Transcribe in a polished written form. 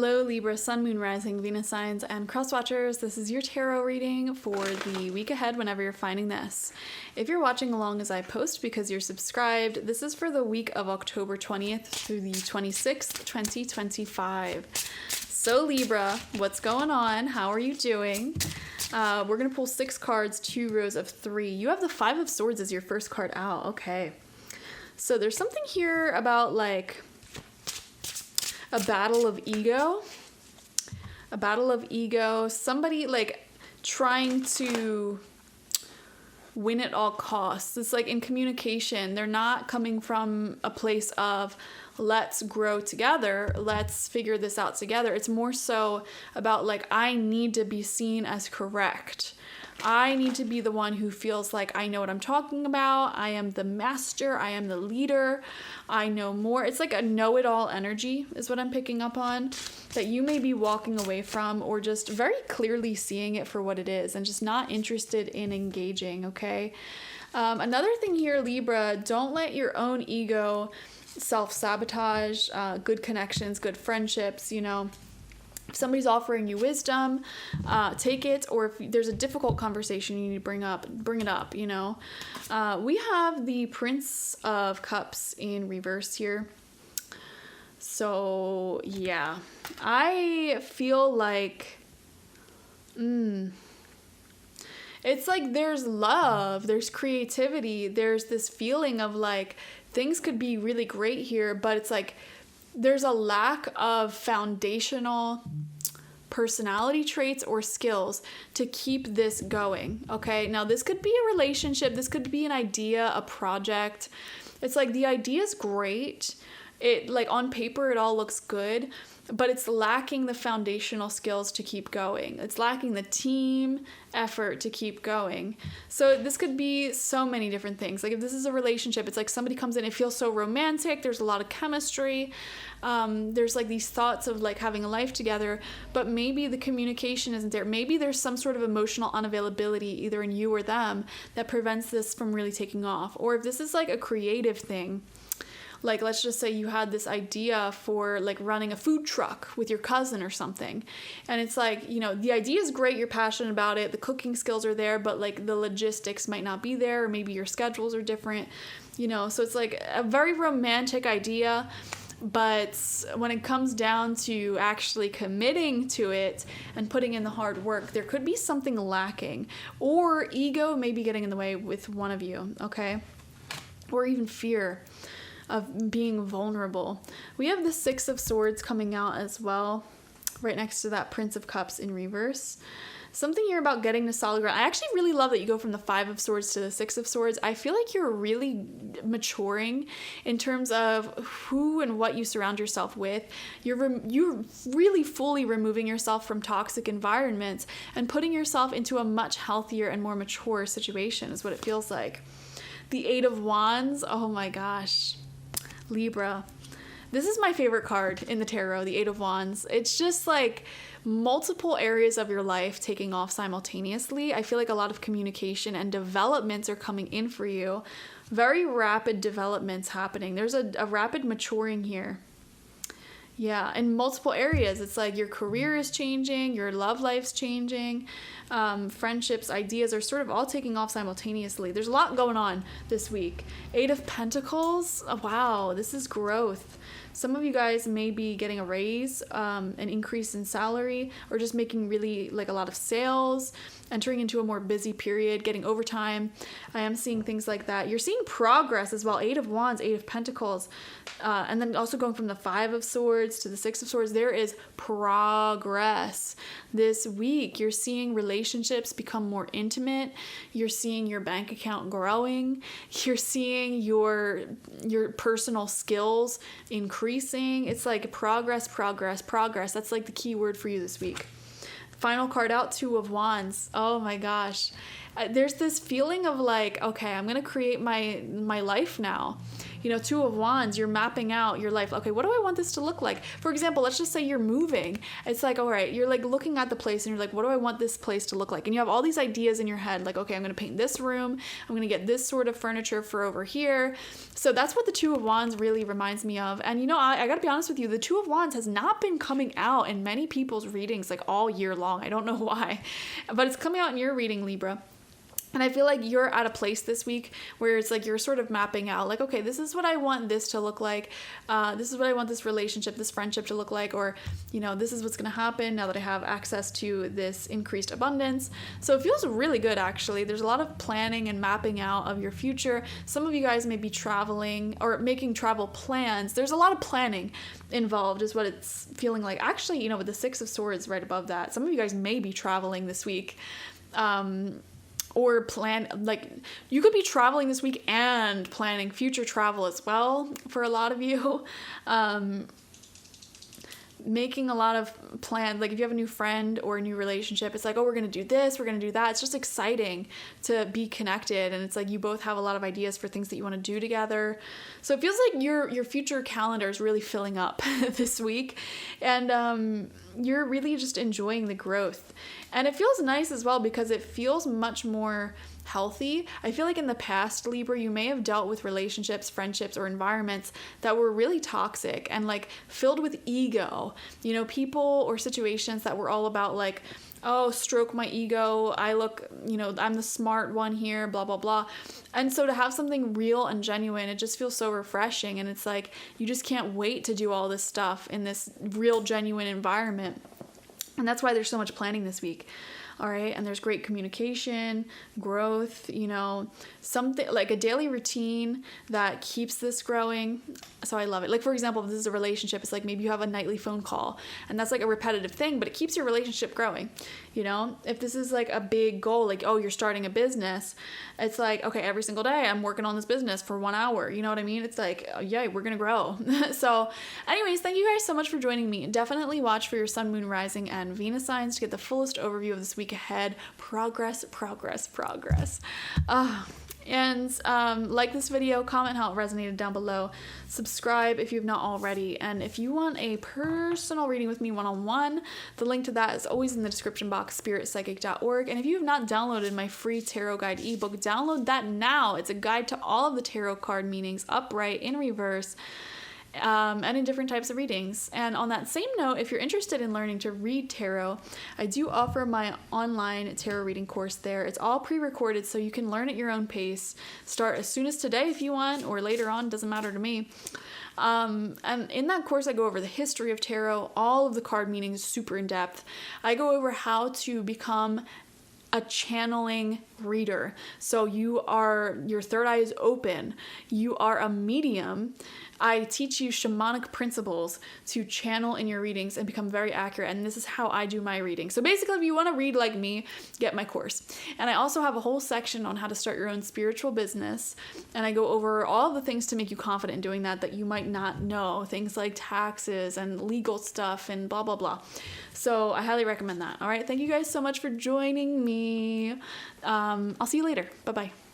Hello Libra, Sun, Moon, Rising, Venus signs, and cross watchers. This is your tarot reading for the week ahead whenever you're finding this. If you're watching along as I post because you're subscribed, this is for the week of October 20th through the 26th, 2025. So Libra, what's going on? How are you doing? We're going to pull 6 cards, 2 rows of 3. You have the 5 of Swords as your first card out. Okay. So there's something here about like a battle of ego. A battle of ego. Somebody like trying to win at all costs. It's like in communication, they're not coming from a place of let's grow together, let's figure this out together. It's more so about like, I need to be seen as correct. I need to be the one who feels like I know what I'm talking about. I am the master. I am the leader. I know more. It's like a know-it-all energy is what I'm picking up on that you may be walking away from, or just very clearly seeing it for what it is and just not interested in engaging, okay? Another thing here, Libra, don't let your own ego self-sabotage good connections, good friendships, you know. If somebody's offering you wisdom, take it. Or if there's a difficult conversation you need to bring it up, you know. We have the Prince of Cups in reverse here. So, yeah. I feel like... It's like there's love, there's creativity, there's this feeling of like things could be really great here, but it's like there's a lack of foundational personality traits or skills to keep this going, okay? Now, this could be a relationship. This could be an idea, a project. It's like the idea is great. It like on paper, it all looks good, but it's lacking the foundational skills to keep going. It's lacking the team effort to keep going. So this could be so many different things. Like if this is a relationship, it's like somebody comes in, it feels so romantic. There's a lot of chemistry. There's like these thoughts of like having a life together, but maybe the communication isn't there. Maybe there's some sort of emotional unavailability either in you or them that prevents this from really taking off. Or if this is like a creative thing, like, let's just say you had this idea for like running a food truck with your cousin or something. And it's like, you know, the idea is great. You're passionate about it. The cooking skills are there, but like the logistics might not be there, or maybe your schedules are different, you know? So it's like a very romantic idea. But when it comes down to actually committing to it and putting in the hard work, there could be something lacking, or ego may be getting in the way with one of you. Okay. Or even fear of being vulnerable. We have the 6 of Swords coming out as well, right next to that Prince of Cups in reverse. Something here about getting to solid ground. I actually really love that you go from the 5 of Swords to the 6 of Swords. I feel like you're really maturing in terms of who and what you surround yourself with. You're really fully removing yourself from toxic environments and putting yourself into a much healthier and more mature situation is what it feels like. The 8 of Wands. Oh my gosh. Libra. This is my favorite card in the tarot, the 8 of Wands. It's just like multiple areas of your life taking off simultaneously. I feel like a lot of communication and developments are coming in for you. Very rapid developments happening. There's a rapid maturing here. Yeah, in multiple areas. It's like your career is changing, your love life's changing, friendships, ideas are sort of all taking off simultaneously. There's a lot going on this week. 8 of Pentacles. Oh, wow, this is growth. Some of you guys may be getting a raise, an increase in salary, or just making really like a lot of sales, entering into a more busy period, getting overtime. I am seeing things like that. You're seeing progress as well. 8 of Wands, 8 of Pentacles, and then also going from the 5 of Swords to the 6 of Swords. There is progress this week. You're seeing relationships become more intimate. You're seeing your bank account growing. You're seeing your personal skills increasing. It's like progress. That's like the key word for you this week. Final card out, 2 of Wands. Oh my gosh. There's this feeling of like, okay, I'm going to create my life now. Two of Wands, you're mapping out your life. Okay, what do I want this to look like? For example, let's just say you're moving. It's like, all right, you're like looking at the place and you're like, what do I want this place to look like? And you have all these ideas in your head, like, okay, I'm going to paint this room. I'm going to get this sort of furniture for over here. So that's what the Two of Wands really reminds me of. And I got to be honest with you, the Two of Wands has not been coming out in many people's readings like all year long. I don't know why, but it's coming out in your reading, Libra. And I feel like you're at a place this week where it's like you're sort of mapping out like, okay, this is what I want this to look like. This is what I want this relationship, this friendship to look like. Or, this is what's going to happen now that I have access to this increased abundance. So it feels really good, actually. There's a lot of planning and mapping out of your future. Some of you guys may be traveling or making travel plans. There's a lot of planning involved is what it's feeling like. Actually, with the Six of Swords right above that, some of you guys may be traveling this week. Or plan, like, you could be traveling this week and planning future travel as well for a lot of you. Making a lot of plans, like if you have a new friend or a new relationship, it's like, oh, we're going to do this, we're going to do that. It's just exciting to be connected. And it's like you both have a lot of ideas for things that you want to do together. So it feels like your future calendar is really filling up this week. And you're really just enjoying the growth. And it feels nice as well because it feels much more healthy. I feel like in the past, Libra, you may have dealt with relationships, friendships, or environments that were really toxic and like filled with ego. People or situations that were all about like, oh, stroke my ego. I look, I'm the smart one here, blah, blah, blah. And so to have something real and genuine, it just feels so refreshing. And it's like, you just can't wait to do all this stuff in this real, genuine environment. And that's why there's so much planning this week. All right. And there's great communication, growth, something like a daily routine that keeps this growing. So I love it. Like, for example, if this is a relationship, it's like maybe you have a nightly phone call and that's like a repetitive thing, but it keeps your relationship growing. If this is like a big goal, like, oh, you're starting a business, it's like, okay, every single day I'm working on this business for 1 hour. You know what I mean? It's like, oh, yeah, we're going to grow. So anyways, thank you guys so much for joining me. Definitely watch for your sun, moon, rising, and Venus signs to get the fullest overview of this week ahead. Progress. Like this video, comment how it resonated down below, subscribe if you've not already, and if you want a personal reading with me one-on-one, the link to that is always in the description box, spiritpsychic.org. And if you have not downloaded my free tarot guide ebook, download that now. It's a guide to all of the tarot card meanings, upright, in reverse, and in different types of readings. And on that same note, if you're interested in learning to read tarot, I do offer my online tarot reading course there. It's all pre-recorded, so you can learn at your own pace. Start as soon as today if you want, or later on, doesn't matter to me. And in that course, I go over the history of tarot, all of the card meanings, super in depth. I go over how to become a channeling reader. So your third eye is open. You are a medium. I teach you shamanic principles to channel in your readings and become very accurate. And this is how I do my reading. So basically, if you want to read like me, get my course. And I also have a whole section on how to start your own spiritual business. And I go over all the things to make you confident in doing that you might not know. Things like taxes and legal stuff and blah, blah, blah. So I highly recommend that. All right. Thank you guys so much for joining me. I'll see you later. Bye-bye.